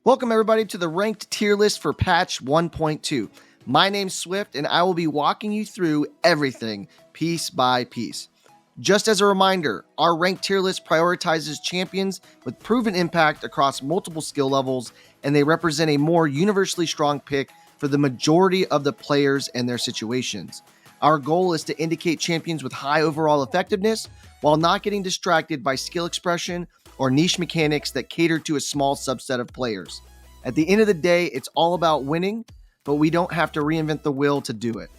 Welcome everybody to the ranked tier list for patch 1.2. My name's Swift and I will be walking you through everything piece by piece. Just as a reminder, our ranked tier list prioritizes champions with proven impact across multiple skill levels, and they represent a more universally strong pick for the majority of the players and their situations. Our goal is to indicate champions with high overall effectiveness while not getting distracted by skill expression or niche mechanics that cater to a small subset of players. At the end of the day, it's all about winning, but we don't have to reinvent the wheel to do it.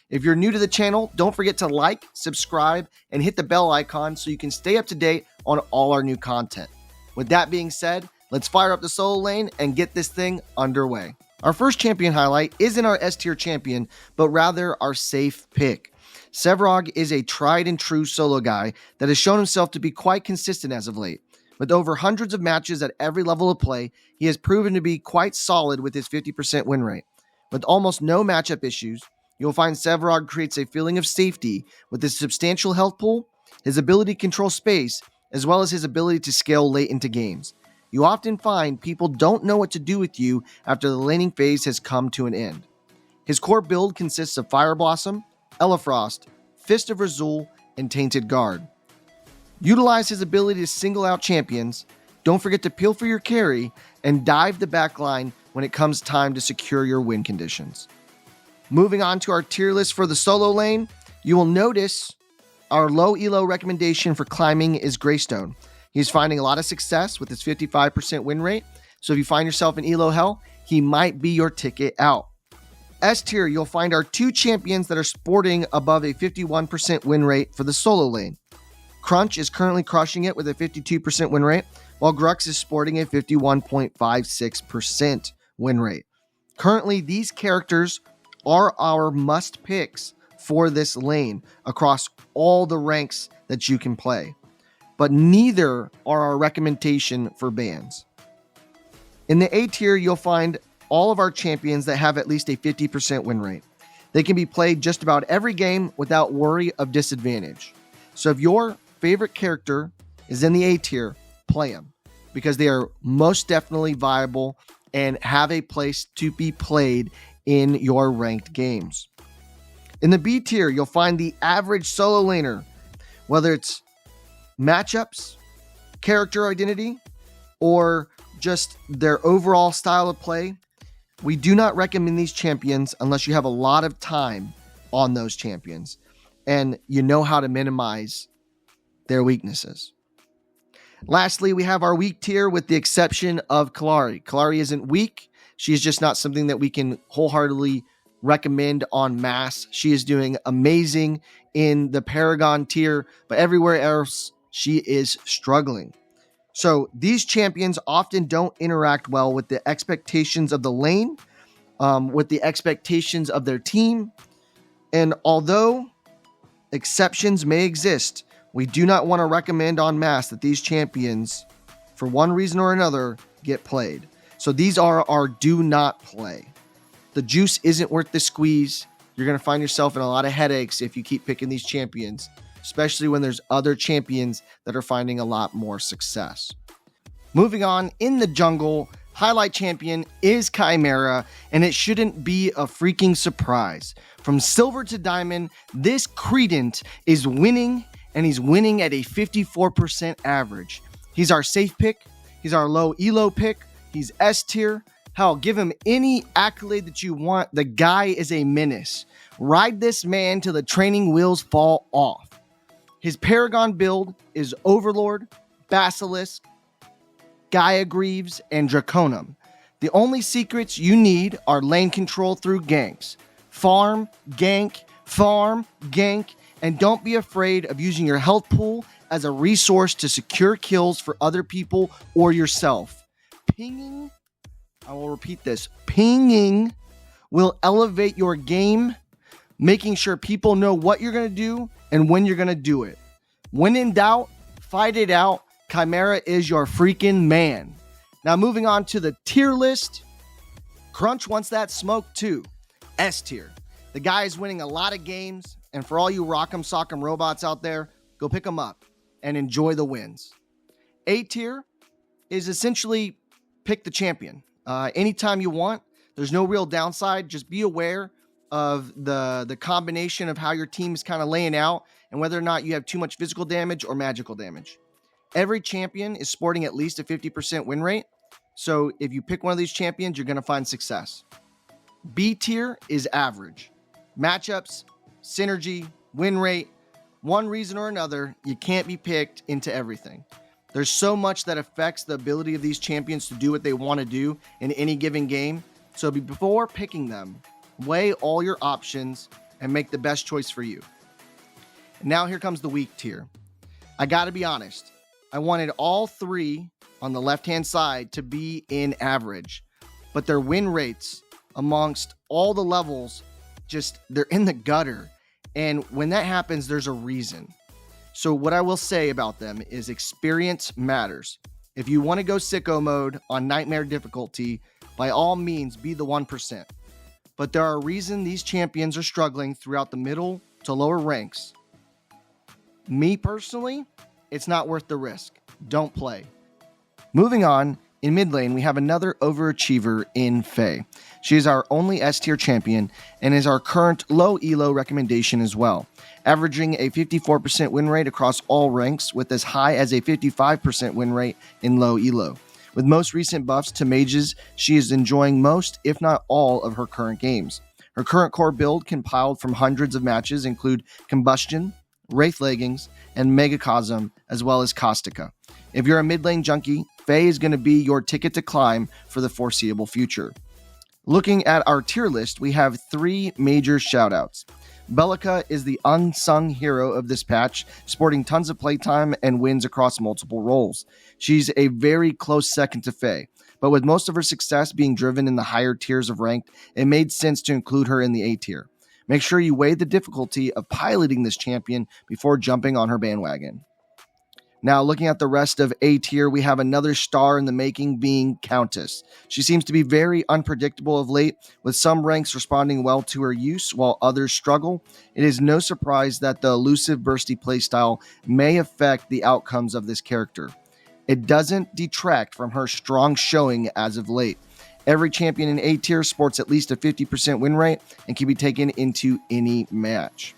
If you're new to the channel, don't forget to like, subscribe, and hit the bell icon so you can stay up to date on all our new content. With that being said, let's fire up the solo lane and get this thing underway. Our first champion highlight isn't our S tier champion, but rather our safe pick. Sevarog is a tried and true solo guy that has shown himself to be quite consistent as of late. With over hundreds of matches at every level of play, he has proven to be quite solid with his 50% win rate. With almost no matchup issues, you'll find Sevarog creates a feeling of safety with his substantial health pool, his ability to control space, as well as his ability to scale late into games. You often find people don't know what to do with you after the laning phase has come to an end. His core build consists of Fire Blossom, Elefrost, Fist of Razul, and Tainted Guard. Utilize his ability to single out champions, don't forget to peel for your carry, and dive the backline when it comes time to secure your win conditions. Moving on to our tier list for the solo lane, you will notice our low elo recommendation for climbing is Greystone. He's finding a lot of success with his 55% win rate, so if you find yourself in elo hell, he might be your ticket out. S tier, you'll find our two champions that are sporting above a 51% win rate for the solo lane. Crunch is currently crushing it with a 52% win rate, while Grux is sporting a 51.56% win rate. Currently, these characters are our must picks for this lane across all the ranks that you can play, but neither are our recommendation for bans. In the A tier, you'll find all of our champions that have at least a 50% win rate. They can be played just about every game without worry of disadvantage. So if your favorite character is in the A tier, play them because they are most definitely viable and have a place to be played in your ranked games. In the B tier, you'll find the average solo laner, whether it's matchups, character identity, or just their overall style of play. We do not recommend these champions unless you have a lot of time on those champions and you know how to minimize their weaknesses. Lastly, we have our weak tier with the exception of Kallari. Kallari isn't weak. She is just not something that we can wholeheartedly recommend en masse. She is doing amazing in the Paragon tier, but everywhere else she is struggling. So these champions often don't interact well with the expectations of the lane, with the expectations of their team. And although exceptions may exist, we do not want to recommend en masse that these champions, for one reason or another, get played. So these are our do not play. The juice isn't worth the squeeze. You're going to find yourself in a lot of headaches if you keep picking these champions, especially when there's other champions that are finding a lot more success. Moving on, in the jungle, highlight champion is Chimera, and it shouldn't be a freaking surprise. From silver to diamond, this Credent is winning, and he's winning at a 54% average. He's our safe pick. He's our low elo pick. He's S tier. Hell, give him any accolade that you want. The guy is a menace. Ride this man till the training wheels fall off. His Paragon build is Overlord, Basilisk, Gaia Greaves, and Draconum. The only secrets you need are lane control through ganks. Farm, gank, and don't be afraid of using your health pool as a resource to secure kills for other people or yourself. Pinging, I will repeat this, pinging will elevate your game, making sure people know what you're going to do and when you're going to do it. When in doubt, fight it out. Chimera is your freaking man. Now moving on to the tier list. Crunch wants that smoke too. S tier. The guy is winning a lot of games, and for all you rock'em sock'em robots out there, go pick them up and enjoy the wins. A tier is essentially pick the champion. anytime you want. There's no real downside. Just be aware of the combination of how your team is kind of laying out and whether or not you have too much physical damage or magical damage. Every champion is sporting at least a 50% win rate. So if you pick one of these champions, you're going to find success. B tier is average. Matchups, synergy, win rate, one reason or another, you can't be picked into everything. There's so much that affects the ability of these champions to do what they want to do in any given game. So before picking them, weigh all your options and make the best choice for you. Now here comes the weak tier. I got to be honest. I wanted all three on the left-hand side to be in average, but their win rates amongst all the levels, they're in the gutter. And when that happens, there's a reason. So what I will say about them is experience matters. If you want to go sicko mode on Nitmer difficulty, by all means, be the 1%. But there are a reason these champions are struggling throughout the middle to lower ranks. Me personally, it's not worth the risk. Don't play. Moving on, in mid lane, we have another overachiever in Faye. She is our only S tier champion and is our current low elo recommendation as well, averaging a 54% win rate across all ranks with as high as a 55% win rate in low elo. With most recent buffs to mages, she is enjoying most, if not all, of her current games. Her current core build, compiled from hundreds of matches, include Combustion, Wraith Leggings, and Megacosm, as well as Caustica. If you're a mid lane junkie, Faye is going to be your ticket to climb for the foreseeable future. Looking at our tier list, we have three major shoutouts. Bellica is the unsung hero of this patch, sporting tons of playtime and wins across multiple roles. She's a very close second to Faye, but with most of her success being driven in the higher tiers of ranked, it made sense to include her in the A tier. Make sure you weigh the difficulty of piloting this champion before jumping on her bandwagon. Now, looking at the rest of A tier, we have another star in the making being Countess. She seems to be very unpredictable of late, with some ranks responding well to her use while others struggle. It is no surprise that the elusive bursty playstyle may affect the outcomes of this character. It doesn't detract from her strong showing as of late. Every champion in A tier sports at least a 50% win rate and can be taken into any match.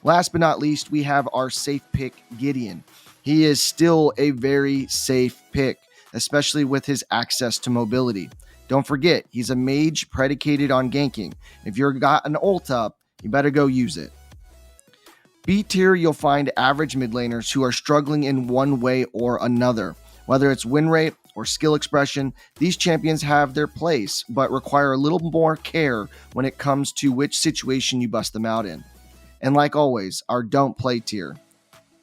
Last but not least, we have our safe pick, Gideon. He is still a very safe pick, especially with his access to mobility. Don't forget, he's a mage predicated on ganking. If you've got an ult up, you better go use it. B tier, you'll find average mid laners who are struggling in one way or another. Whether it's win rate or skill expression, these champions have their place, but require a little more care when it comes to which situation you bust them out in. And like always, our don't play tier.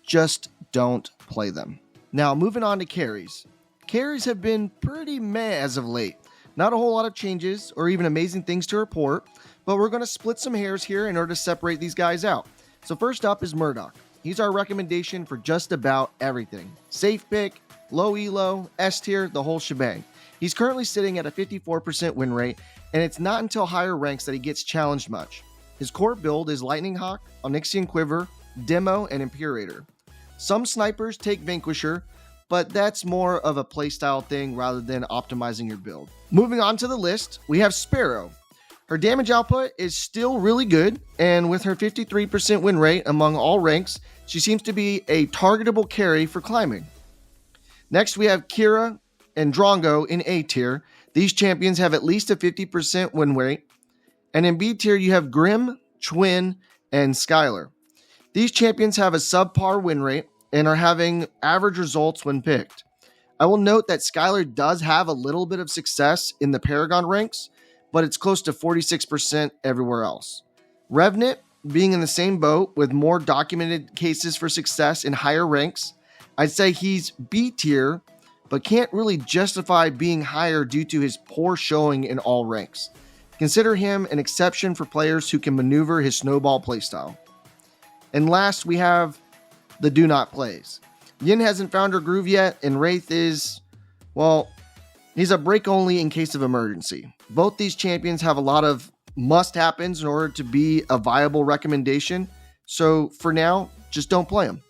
Just don't play them. Now, moving on to carries. Carries have been pretty meh as of late. Not a whole lot of changes or even amazing things to report, but we're going to split some hairs here in order to separate these guys out. So first up is Murdoch. He's our recommendation for just about everything. Safe pick, low elo, S tier, the whole shebang. He's currently sitting at a 54% win rate, and it's not until higher ranks that he gets challenged much. His core build is Lightning Hawk, Onyxian Quiver, Demo, and Imperator. Some snipers take Vanquisher, but that's more of a playstyle thing rather than optimizing your build. Moving on to the list, we have Sparrow. Her damage output is still really good, and with her 53% win rate among all ranks, she seems to be a targetable carry for climbing. Next, we have Kira and Drongo in A tier. These champions have at least a 50% win rate. And in B tier, you have Grim, Twin, and Skylar. These champions have a subpar win rate and are having average results when picked. I will note that Skylar does have a little bit of success in the Paragon ranks, but it's close to 46% everywhere else. Revenant, being in the same boat with more documented cases for success in higher ranks, I'd say he's B tier, but can't really justify being higher due to his poor showing in all ranks. Consider him an exception for players who can maneuver his snowball playstyle. And last, we have the do not plays. Yin hasn't found her groove yet, and Wraith is, well, he's a break only in case of emergency. Both these champions have a lot of must happens in order to be a viable recommendation. So for now, just don't play them.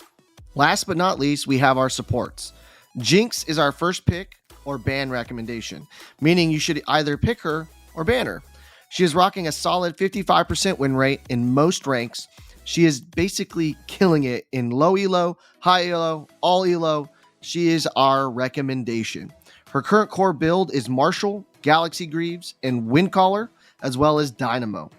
Last but not least, we have our supports. Jinx is our first pick, or ban recommendation, meaning you should either pick her or ban her. She is rocking a solid 55% win rate in most ranks. She is basically killing it in low elo, high elo, all elo. She is our recommendation. Her current core build is Marshall, Galaxy Greaves, and Windcaller, as well as Dynamo.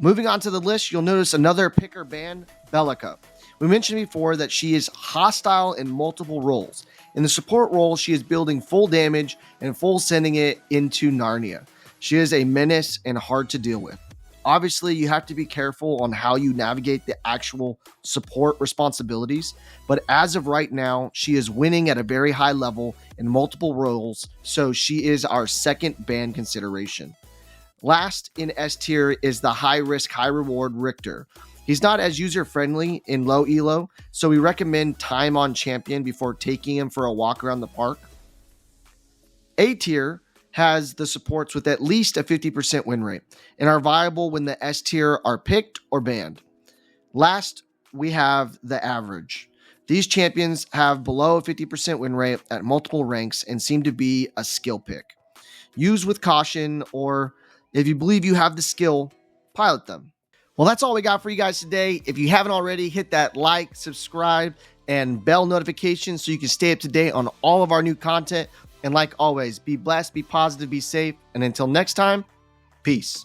Moving on to the list, you'll notice another picker ban, Bellica. We mentioned before that she is hostile in multiple roles. In the support role, she is building full damage and full sending it into Narnia. She is a menace and hard to deal with. Obviously, you have to be careful on how you navigate the actual support responsibilities, but as of right now, she is winning at a very high level in multiple roles, so she is our second ban consideration. Last in S tier is the high risk, high reward Richter. He's not as user friendly in low elo, so we recommend time on champion before taking him for a walk around the park. A tier has the supports with at least a 50% win rate and are viable when the S tier are picked or banned. Last, we have the average. These champions have below a 50% win rate at multiple ranks and seem to be a skill pick. Use with caution, or if you believe you have the skill, pilot them. Well, that's all we got for you guys today. If you haven't already, hit that like, subscribe, and bell notification so you can stay up to date on all of our new content. And like always, be blessed, be positive, be safe. And until next time, peace.